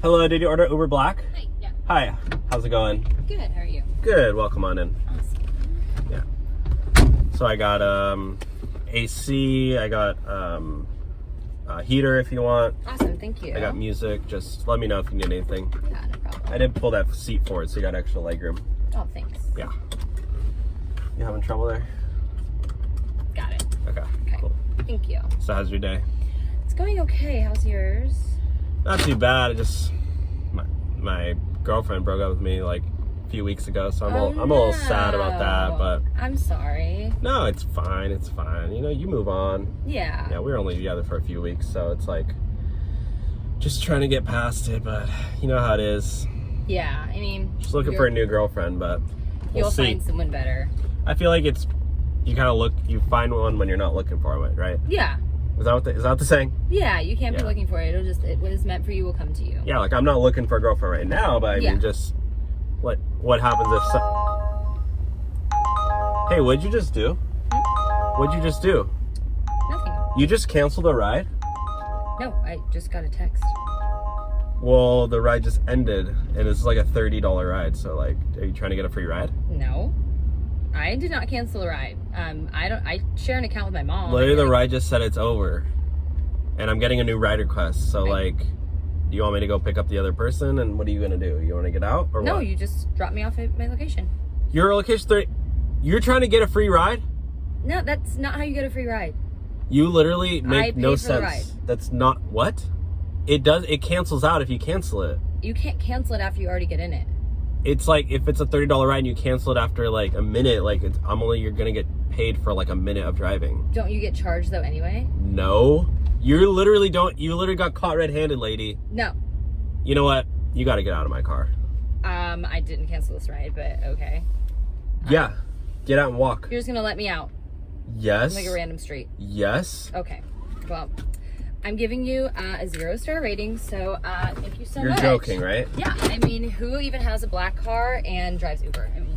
Hello, did you order Uber Black? Hi, yeah. Hi, how's it going? Good, how are you? Good, welcome on in. Awesome. Yeah. So I got AC, I got a heater if you want. Awesome, thank you. I got music, just let me know if you need anything. Yeah, no problem. I did pull that seat forward so you got extra legroom. Oh, thanks. Yeah. You having trouble there? Got it. Okay, Okay, cool. thank you. So how's your day? It's going okay, how's yours? Not too bad. I just my girlfriend broke up with me like a few weeks ago, so I'm a little sad about that. But I'm sorry. no, it's fine. It's fine. You know, you move on. Yeah. Yeah, we were only together for a few weeks, so it's like just trying to get past it. But you know how it is. Yeah, I mean, Just looking for a new girlfriend, but we'll you'll see. find someone better. I feel like it's you kind of you find one when you're not looking for it, right? Yeah. Is that what the saying? Yeah, you can't be Yeah. looking for it. What is meant for you will come to you. Yeah, like I'm not looking for a girlfriend right now, but I mean, just what happens if? Hey, what'd you just do? What'd you just do? Nothing. You just canceled a ride? No, I just got a text. Well, the ride just ended, and it's like a $30 ride. So, like, are you trying to get a free ride? No. I did not cancel a ride. I share an account with my mom. Literally, the ride just said it's over, and I'm getting a new ride request. So, like, do you want me to go pick up the other person? And what are you gonna do? You want to get out or No, what? you just dropped me off at my location. Your location 30. You're trying to get a free ride? No, that's not how you get a free ride. You literally make no paid for the ride. sense. That's not what? It does. It cancels out if you cancel it. You can't cancel it after you already get in it. It's like if it's a $30 ride and you cancel it after like a minute, like you're gonna get paid for like a minute of driving. Don't you get charged though anyway? No, you literally don't. You literally got caught red-handed, lady. No. You know what? You got to get out of my car. I didn't cancel this ride, but okay. Yeah, get out and walk. You're just gonna let me out Yes. like a random street. Yes. Okay. Well, I'm giving you a 0-star rating, so thank you so much. You're joking, right? Yeah. I mean, who even has a black car and drives Uber? I mean,